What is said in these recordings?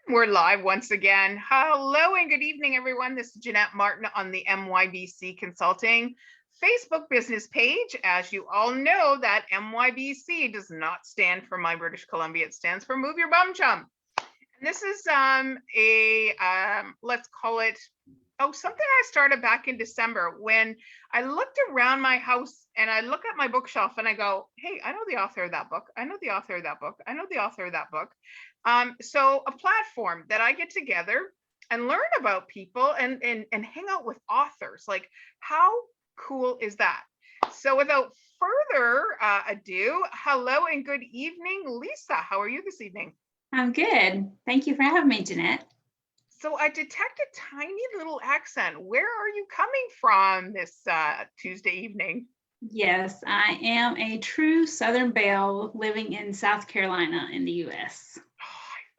We're live once again. Hello and good evening, everyone. This is Jeanette Martin on the MYBC Consulting Facebook business page. As you all know, that MYBC does not stand for My British Columbia. It stands for Move Your Bum Chum. And this is let's call it, something I started back in December when I looked around my house and I look at my bookshelf and I go, hey, I know the author of that book. I know the author of that book. I know the author of that book. So a platform that I get together and learn about people and hang out with authors. Like, how cool is that? So without further ado, hello and good evening, Lisa. How are you this evening? I'm good. Thank you for having me, Jeanette. So I detect a tiny little accent. Where are you coming from this Tuesday evening? Yes, I am a true Southern belle living in South Carolina in the U.S.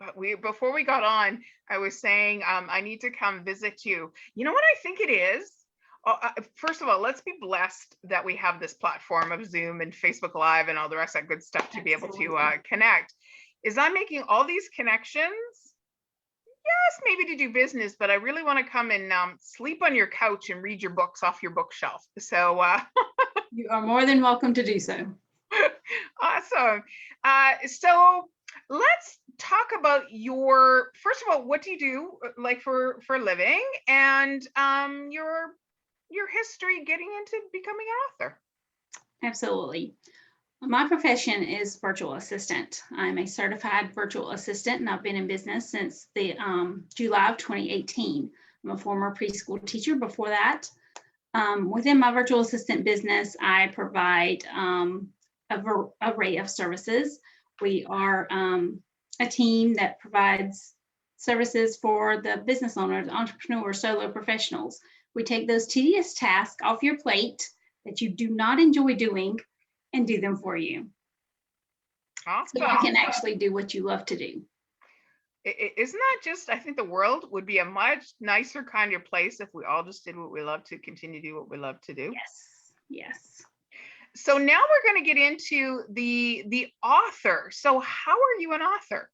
But before we got on, I was saying I need to come visit you. You know what I think it is? First of all, let's be blessed that we have this platform of Zoom and Facebook Live and all the rest of that good stuff to be able to connect. Is I'm making all these connections. Yes, maybe to do business, but I really want to come and sleep on your couch and read your books off your bookshelf. So you are more than welcome to do so. Awesome. So let's talk about first of all, what do you do like for a living, and your history getting into becoming an author? Absolutely. My profession is virtual assistant. I'm a certified virtual assistant, and I've been in business since the July of 2018. I'm a former preschool teacher before that. Within my virtual assistant business, I provide an array of services. We are a team that provides services for the business owners, entrepreneurs, solo professionals. We take those tedious tasks off your plate that you do not enjoy doing and do them for you. Awesome. So you can actually do what you love to do. Isn't that just, I think the world would be a much nicer kind of place if we all just did what we love to continue to do what we love to do. Yes. So now we're going to get into the author. So how are you an author?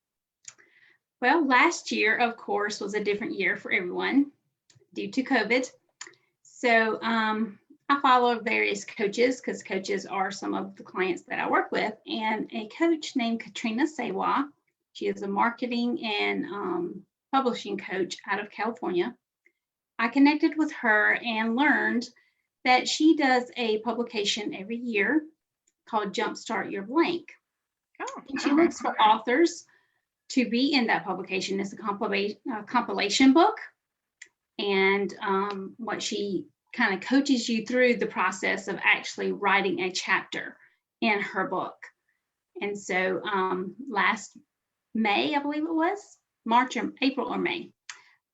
Well, last year, of course, was a different year for everyone due to COVID. So I follow various coaches because coaches are some of the clients that I work with, and a coach named Katrina Sewa. She is a marketing and publishing coach out of California. I connected with her and learned that she does a publication every year called Jumpstart Your Blank. And she looks for authors to be in that publication. It's a compilation book, and what she kind of coaches you through the process of actually writing a chapter in her book. And so last May, I believe it was, April or May,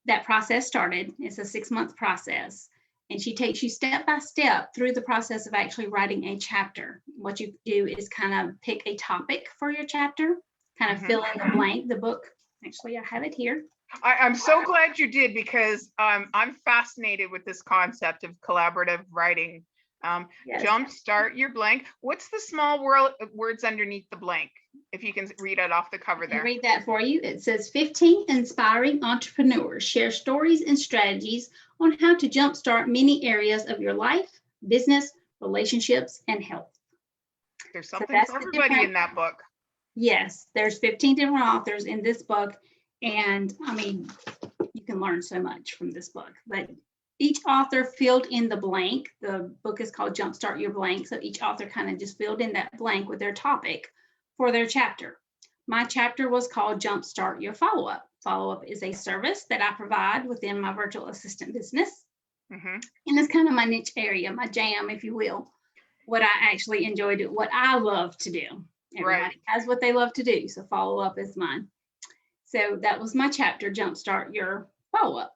that process started. It's a 6-month process. And she takes you step by step through the process of actually writing a chapter. What you do is kind of pick a topic for your chapter, kind of fill in the blank. The book, actually, I have it here. I'm so glad you did, because I'm fascinated with this concept of collaborative writing. Yes. Jumpstart your blank. What's the small words underneath the blank? If you can read it off the cover there. I'll read that for you. It says 15 inspiring entrepreneurs share stories and strategies on how to jumpstart many areas of your life, business, relationships, and health. There's something for everybody in that book. Yes, there's 15 different authors in this book. And I mean, you can learn so much from this book, but each author filled in the blank. The book is called Jumpstart Your Blank. So each author kind of just filled in that blank with their topic for their chapter. My chapter was called Jumpstart Your Follow-Up. Follow-up is a service that I provide within my virtual assistant business. And it's kind of my niche area, my jam, if you will, what I actually enjoy doing, what I love to do. Everybody has what they love to do. So follow-up is mine. So that was my chapter, Jumpstart Your Follow-Up.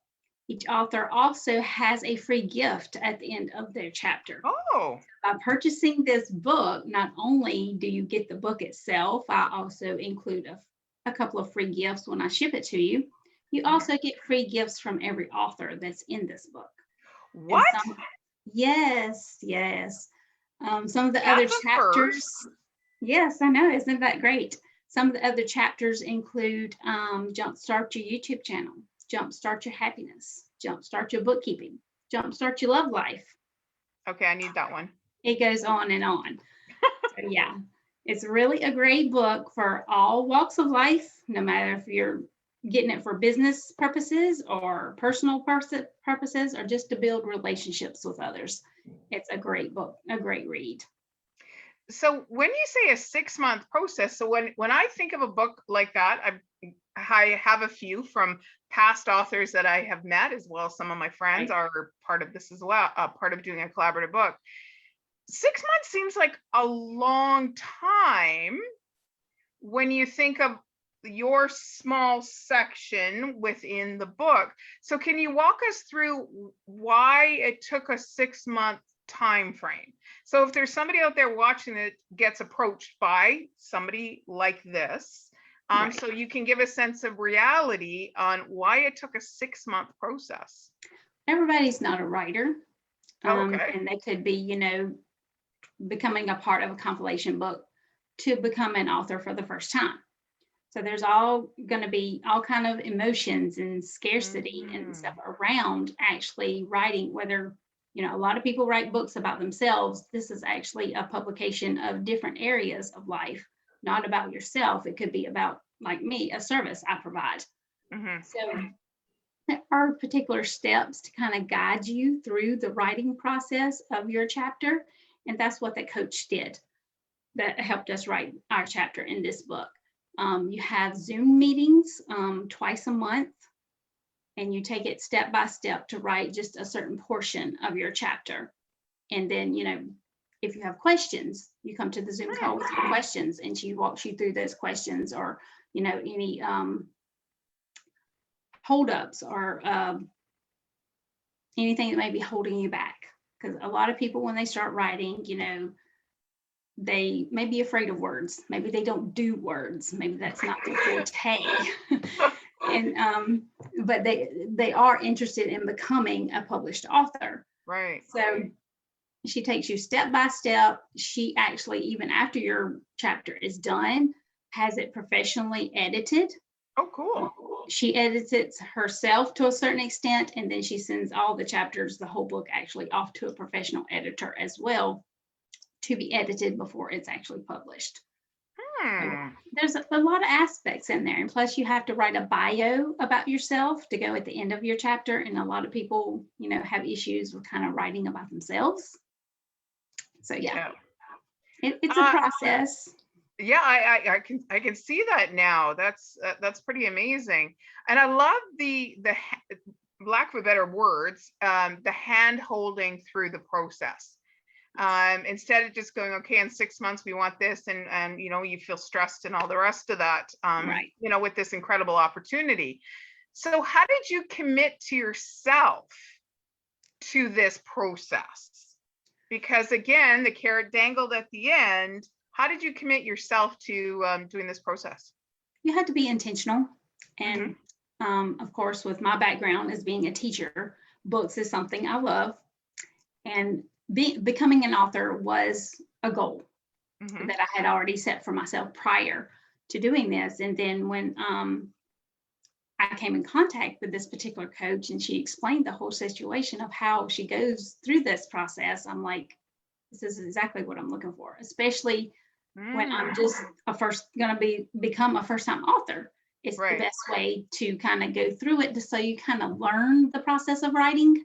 Each author also has a free gift at the end of their chapter. By purchasing this book, not only do you get the book itself, I also include a couple of free gifts when I ship it to you. You also get free gifts from every author that's in this book. What? Yes. Some of the other chapters. Yes, I know. Isn't that great? Some of the other chapters include Jumpstart Your YouTube channel, Jumpstart Your Happiness, Jumpstart Your Bookkeeping, Jumpstart Your Love Life. Okay, I need that one. It goes on and on. So yeah, it's really a great book for all walks of life, no matter if you're getting it for business purposes or personal purposes, or just to build relationships with others. It's a great book, a great read. So when you say a 6-month process, so when I think of a book like that, I have a few from past authors that I have met, as well as some of my friends are part of this as well, part of doing a collaborative book. 6 months seems like a long time when you think of your small section within the book. So can you walk us through why it took a 6-month time frame? So if there's somebody out there watching that gets approached by somebody like this, so you can give a sense of reality on why it took a 6-month process. Everybody's not a writer. Okay. And they could be, becoming a part of a compilation book to become an author for the first time. So there's all going to be all kind of emotions and scarcity and stuff around actually writing, whether, a lot of people write books about themselves. This is actually a publication of different areas of life, not about yourself. It could be about, like me, a service I provide. So there are particular steps to kind of guide you through the writing process of your chapter. And that's what the coach did that helped us write our chapter in this book. You have Zoom meetings twice a month, and you take it step by step to write just a certain portion of your chapter. And then, if you have questions, you come to the Zoom call with your questions, and she walks you through those questions, or, any holdups or anything that may be holding you back. Because a lot of people, when they start writing, they may be afraid of words. Maybe they don't do words. Maybe that's not their forte. And but they are interested in becoming a published author. Right. So she takes you step by step. She actually, even after your chapter is done, has it professionally edited. Oh, cool. She edits it herself to a certain extent, and then she sends all the chapters, the whole book, actually off to a professional editor as well to be edited before it's actually published. There's a lot of aspects in there, and plus you have to write a bio about yourself to go at the end of your chapter, and a lot of people, have issues with kind of writing about themselves. So yeah. It's a process. Yeah, I can see that now. That's pretty amazing. And I love the lack of better words, the hand holding through the process. Instead of just going, okay, in 6 months we want this, and you feel stressed and all the rest of that, with this incredible opportunity. So how did you commit to yourself to this process? Because again, the carrot dangled at the end. How did you commit yourself to doing this process? You had to be intentional. And of course, with my background as being a teacher, books is something I love. And becoming an author was a goal that I had already set for myself prior to doing this. And then when I came in contact with this particular coach, and she explained the whole situation of how she goes through this process, I'm like, this is exactly what I'm looking for, especially when I'm just going to become a first-time author. It's the best way to kind of go through it, just so you kind of learn the process of writing.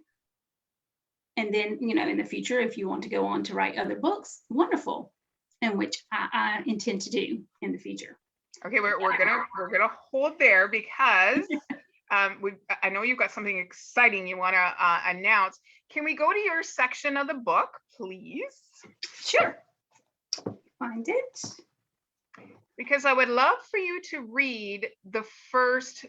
And then, in the future, if you want to go on to write other books, wonderful, and which I intend to do in the future. Okay, we're gonna hold there, because I know you've got something exciting you want to announce. Can we go to your section of the book, please? Sure. Find it. Because I would love for you to read the first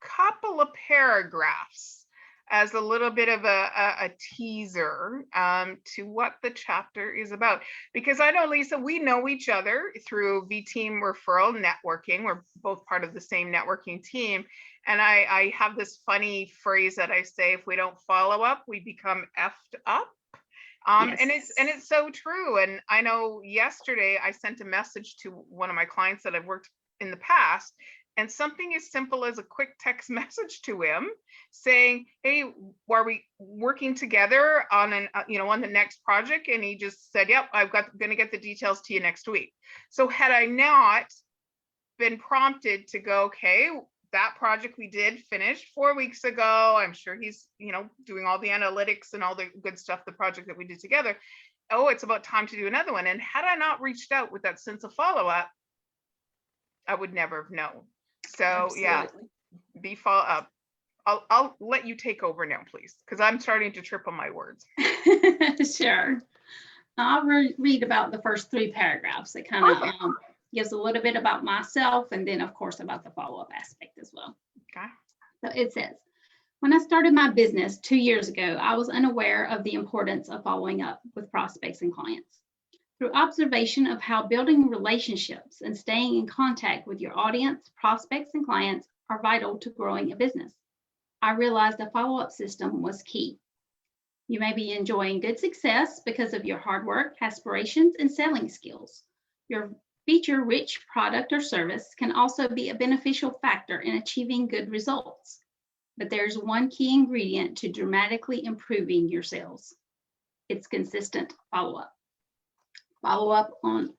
couple of paragraphs as a little bit of a teaser to what the chapter is about. Because I know, Lisa, we know each other through V-Team referral networking. We're both part of the same networking team. And I have this funny phrase that I say: if we don't follow up, we become effed up. And it's so true. And I know yesterday I sent a message to one of my clients that I've worked in the past. And something as simple as a quick text message to him saying, hey, are we working together on on the next project? And he just said, yep, going to get the details to you next week. So had I not been prompted to go, okay, that project we did finish 4 weeks ago. I'm sure he's, doing all the analytics and all the good stuff, the project that we did together. Oh, it's about time to do another one. And had I not reached out with that sense of follow-up, I would never have known. So Absolutely. yeah, be follow up. I'll let you take over now, please, because I'm starting to trip on my words. Sure. I'll read about the first 3 paragraphs. It kind of gives a little bit about myself, and then of course about the follow-up aspect as well. Okay. So it says, when I started my business 2 years ago, I was unaware of the importance of following up with prospects and clients. Through observation of how building relationships and staying in contact with your audience, prospects, and clients are vital to growing a business, I realized a follow-up system was key. You may be enjoying good success because of your hard work, aspirations, and selling skills. Your feature-rich product or service can also be a beneficial factor in achieving good results. But there's one key ingredient to dramatically improving your sales. It's consistent follow-up. Follow-up on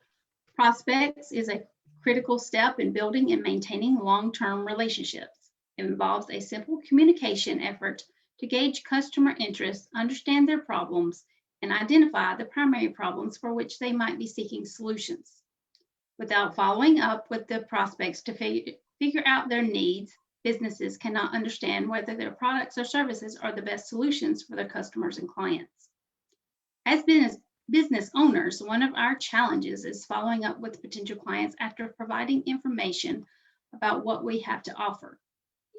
prospects is a critical step in building and maintaining long-term relationships. It involves a simple communication effort to gauge customer interest, understand their problems, and identify the primary problems for which they might be seeking solutions. Without following up with the prospects to figure out their needs, businesses cannot understand whether their products or services are the best solutions for their customers and clients. As business owners, one of our challenges is following up with potential clients after providing information about what we have to offer.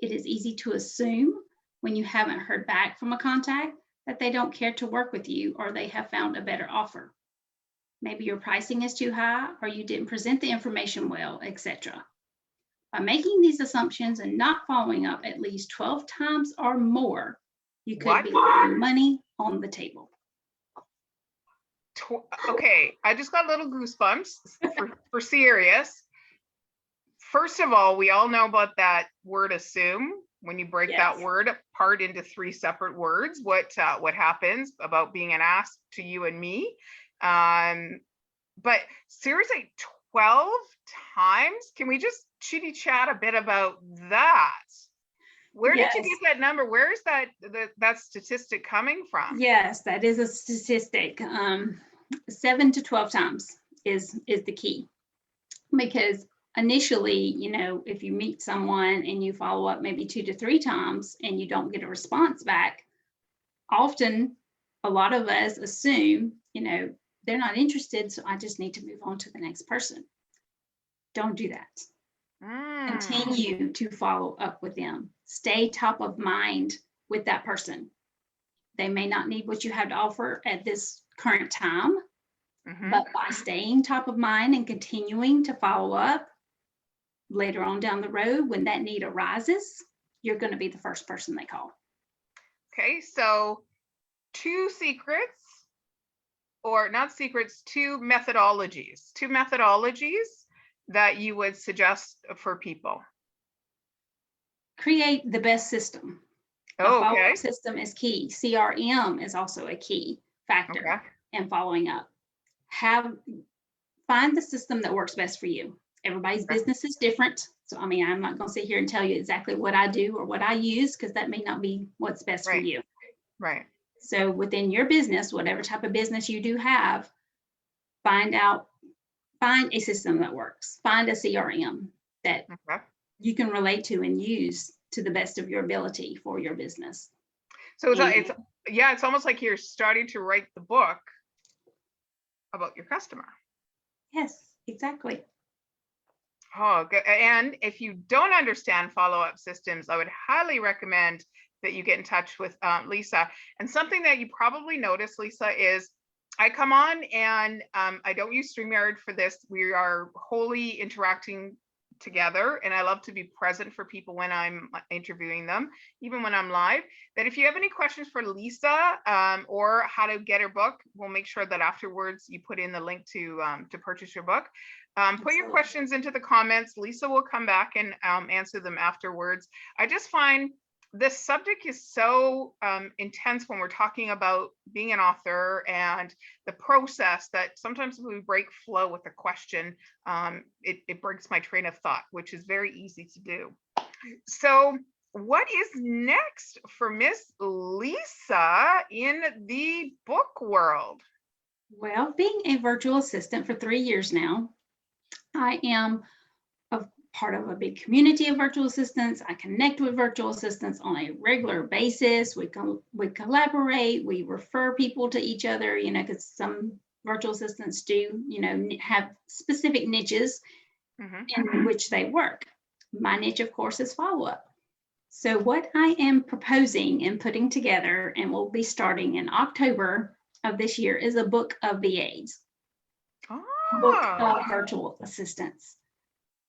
It is easy to assume when you haven't heard back from a contact that they don't care to work with you or they have found a better offer. Maybe your pricing is too high or you didn't present the information well, etc. By making these assumptions and not following up at least 12 times or more, you could be leaving money on the table. Okay, I just got little goosebumps for serious. First of all, we all know about that word assume. When you break that word apart into 3 separate words, what happens about being an ask to you and me. But seriously, 12 times? Can we just chitty chat a bit about that? Where did you get that number? Where is that statistic coming from? Yes, that is a statistic. 7 to 12 times is the key, because initially, if you meet someone and you follow up maybe 2 to 3 times and you don't get a response back, often a lot of us assume, they're not interested, so I just need to move on to the next person. Don't do that. Continue to follow up with them. Stay top of mind with that person. They may not need what you have to offer at this current time, but by staying top of mind and continuing to follow up, later on down the road, when that need arises, you're going to be the first person they call. Okay, so 2 secrets, or not secrets, 2 methodologies that you would suggest for people. Create the best system. Oh, okay. Follow-up system is key. CRM is also a key factor in following up. Find the system that works best for you. Everybody's business is different. So, I'm not going to sit here and tell you exactly what I do or what I use, because that may not be what's best for you. Right. So within your business, whatever type of business you do have, find a system that works. Find a CRM that you can relate to and use to the best of your ability for your business. So it's almost like you're starting to write the book about your customer. Yes, exactly. Oh, good. And if you don't understand follow-up systems, I would highly recommend that you get in touch with Lisa. And something that you probably notice, Lisa, is I come on and I don't use StreamYard for this. We are wholly interacting together, and I love to be present for people when I'm interviewing them, even when I'm live. That if you have any questions for Lisa or how to get her book, we'll make sure that afterwards you put in the link to purchase your book. Put your questions into the comments. Lisa will come back and answer them afterwards. I just find this subject is so intense when we're talking about being an author and the process that sometimes when we break flow with a question, it breaks my train of thought, which is very easy to do. So what is next for Miss Lisa in the book world? Well, being a virtual assistant for 3 years now, I am a part of a big community of virtual assistants. I connect with virtual assistants on a regular basis. We collaborate, we refer people to each other, you know, because some virtual assistants do, you know, have specific niches in which they work. My niche, of course, is follow-up. So what I am proposing and putting together, and will be starting in October of this year, is a book of VAs. Book of virtual assistants.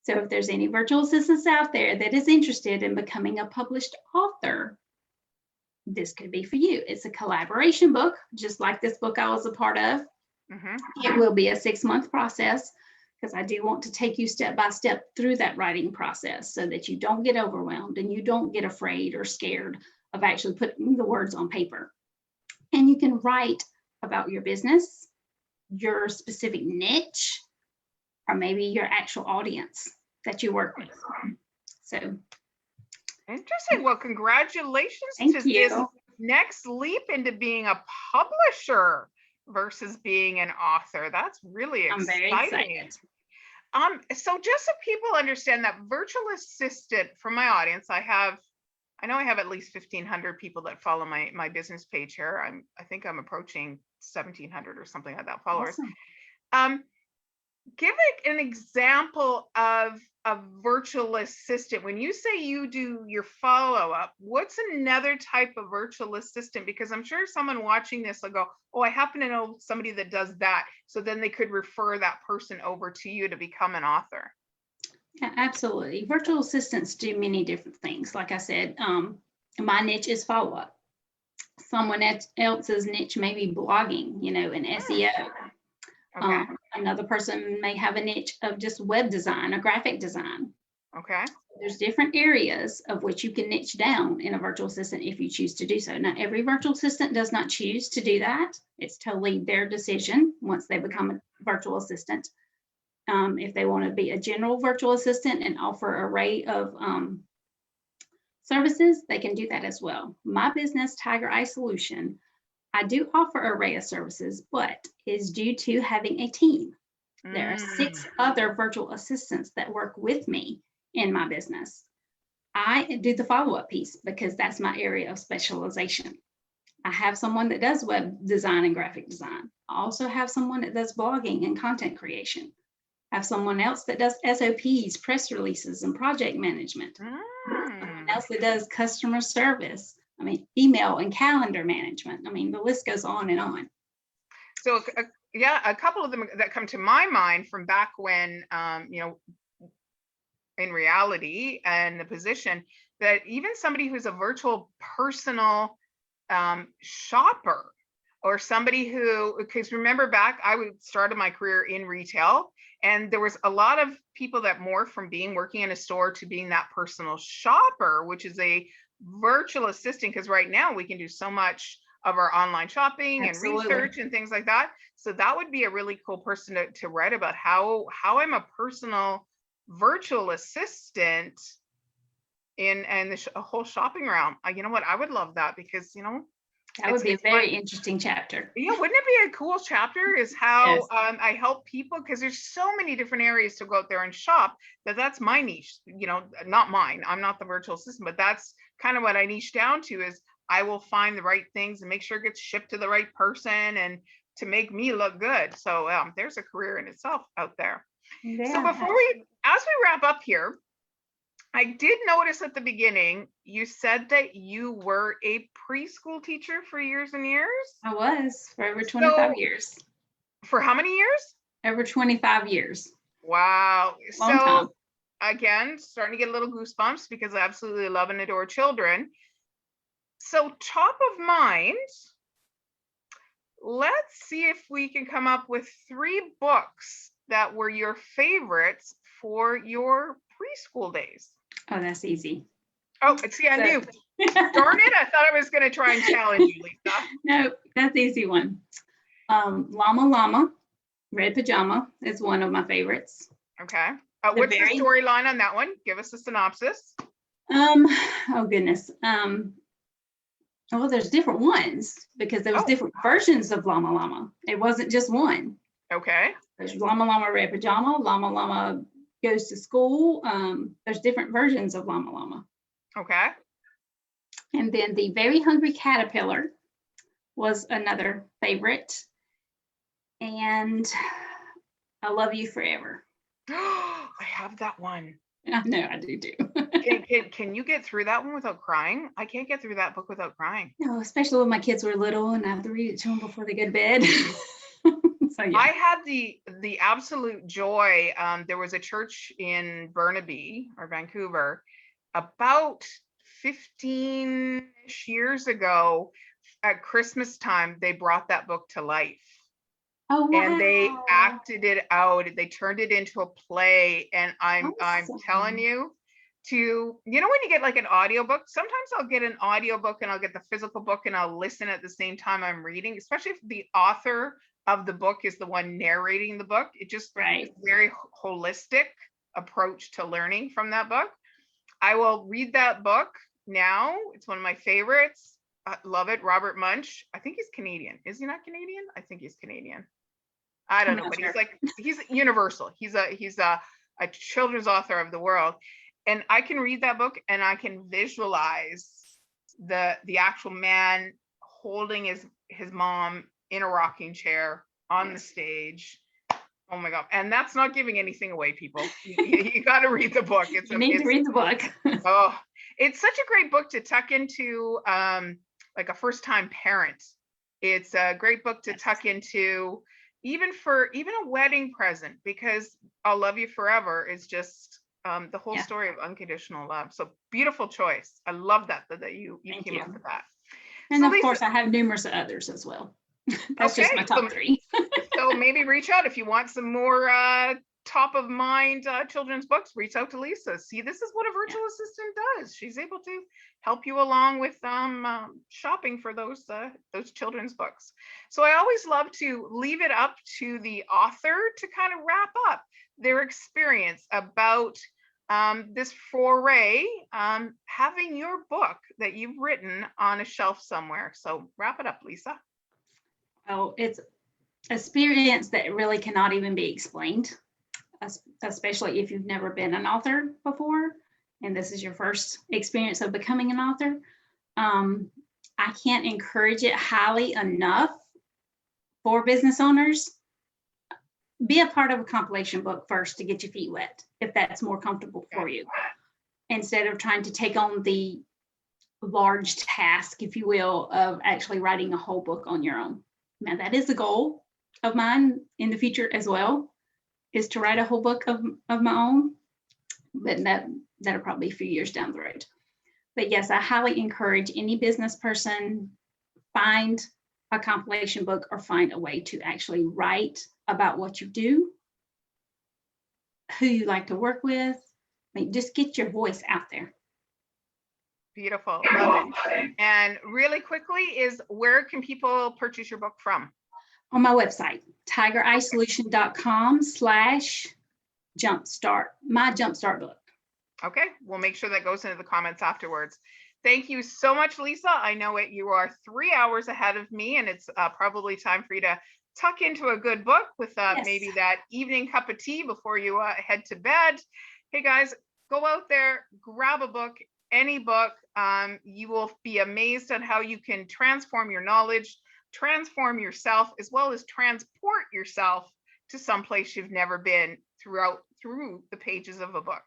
So if there's any virtual assistants out there that is interested in becoming a published author, this could be for you. It's a collaboration book, just like this book I was a part of. It will be a 6-month process, because I do want to take you step by step through that writing process so that you don't get overwhelmed and you don't get afraid or scared of actually putting the words on paper. And you can write about your business, your specific niche, or maybe your actual audience that you work with. So interesting. Well, congratulations Thank to you. this next leap into being a publisher versus being an author. That's really I'm very exciting. excited. So just so people understand, that virtual assistant from my audience, I know I have at least 1,500 people that follow my business page here. I think I'm approaching 1,700 or something like that followers. Awesome. Give an example of a virtual assistant. When you say you do your follow-up, what's another type of virtual assistant? Because I'm sure someone watching this will go, oh, I happen to know somebody that does that. So then they could refer that person over to you to become an author. Yeah, absolutely. Virtual assistants do many different things. Like I said, my niche is follow-up. Someone else's niche may be blogging, you know, and SEO. Okay. Another person may have a niche of just web design or graphic design. Okay. There's different areas of which you can niche down in a virtual assistant if you choose to do so. Now, every virtual assistant does not choose to do that. It's totally their decision once they become a virtual assistant. If they want to be a general virtual assistant and offer an array of services, they can do that as well. My business, Tiger Eye Solution, I do offer an array of services, but is due to having a team. There are 6 other virtual assistants that work with me in my business. I do the follow-up piece because that's my area of specialization. I have someone that does web design and graphic design. I also have someone that does blogging and content creation. I have someone else that does SOPs, press releases, and project management. Someone else that does customer service. I mean, email and calendar management. I mean, the list goes on and on. So yeah, a couple of them that come to my mind from back when, you know, in reality and the position that even somebody who's a virtual personal shopper, or somebody who, because remember back, I started my career in retail, and there was a lot of people that morphed from working in a store to being that personal shopper, which is a virtual assistant, because right now we can do so much of our online shopping Absolutely. and research and things like that. So that would be a really cool person to write about, how I'm a personal virtual assistant in a whole shopping realm. You know what? I would love that, because, you know, that would be a very interesting chapter. Yeah, wouldn't it be a cool chapter? Is how Yes. I help people, because there's so many different areas to go out there and shop. That's my niche. You know, not mine. I'm not the virtual assistant, but that's kind of what I niche down to. Is I will find the right things and make sure it gets shipped to the right person and to make me look good. So there's a career in itself out there. Yeah. So as we wrap up here, I did notice at the beginning, you said that you were a preschool teacher for years and years. I was for over 25 years. For how many years? Over 25 years. Wow. Long time. Again, starting to get a little goosebumps because I absolutely love and adore children. So top of mind, let's see if we can come up with 3 books that were your favorites for your preschool days? Oh, that's easy. Oh, see, I knew. Darn it, I thought I was going to try and challenge you, Lisa. No, that's the easy one. Llama Llama, Red Pajama is one of my favorites. Okay. What's the storyline on that one? Give us a synopsis. Oh goodness. Well, there's different ones because there was different versions of Llama Llama. It wasn't just one. Okay. There's Llama Llama Red Pajama, Llama Llama Goes to School. There's different versions of Llama Llama. Okay. And then the Very Hungry Caterpillar was another favorite. And I Love You Forever. I have that one. I know, I do too. Can you get through that one without crying? I can't get through that book without crying. No, especially when my kids were little and I have to read it to them before they go to bed. So, yeah. I had the absolute joy. There was a church in Burnaby or Vancouver about 15-ish years ago. At Christmas time, they brought that book to life. Oh, wow. And they acted it out. They turned it into a play. And I'm telling you, when you get like an audiobook, sometimes I'll get an audiobook and I'll get the physical book and I'll listen at the same time I'm reading, especially if the author of the book is the one narrating the book. It just very holistic approach to learning from that book. I will read that book now. It's one of my favorites. I love it. Robert Munsch. I think he's Canadian. Is he not Canadian? I think he's Canadian. I don't know, but he's universal. He's a children's author of the world. And I can read that book and I can visualize the actual man holding his mom in a rocking chair on the stage. Oh my God. And that's not giving anything away, people. You got to read the book. You need to read the book. Oh, it's such a great book to tuck into like a first-time parent. It's a great book to tuck into even a wedding present, because I'll Love You Forever is just the whole story of unconditional love. So beautiful choice. I love that you came up with that. And so of course I have numerous others as well. That's just my top three. So maybe reach out if you want some more top of mind children's books. Reach out to Lisa. See, this is what a virtual assistant does. She's able to help you along with shopping for those children's books. So I always love to leave it up to the author to kind of wrap up their experience about this foray, having your book that you've written on a shelf somewhere. So wrap it up, Lisa. Oh, it's an experience that really cannot even be explained, especially if you've never been an author before and this is your first experience of becoming an author. I can't encourage it highly enough for business owners. Be a part of a compilation book first to get your feet wet, if that's more comfortable for you, instead of trying to take on the large task, if you will, of actually writing a whole book on your own. Now, that is a goal of mine in the future as well, is to write a whole book of my own, but that'll probably be a few years down the road. But yes, I highly encourage any business person, find a compilation book or find a way to actually write about what you do, who you like to work with. Just get your voice out there. Beautiful. Love it. And really quickly, where can people purchase your book from? On my website, tigereyeSolution.com/jumpstart, my Jumpstart book. Okay, we'll make sure that goes into the comments afterwards. Thank you so much, Lisa. I know you are 3 hours ahead of me, and it's probably time for you to tuck into a good book with maybe that evening cup of tea before you head to bed. Hey guys, go out there, grab a book, any book. You will be amazed at how you can transform your knowledge, transform yourself, as well as transport yourself to someplace you've never been through the pages of a book.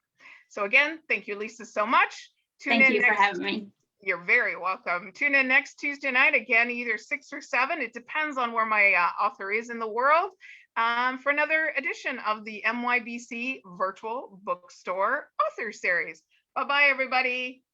So again, thank you, Lisa, so much. Thank you for having me. You're very welcome. Tune in next Tuesday night, again, either 6 or 7. It depends on where my author is in the world, for another edition of the MYBC Virtual Bookstore Author Series. Bye-bye, everybody.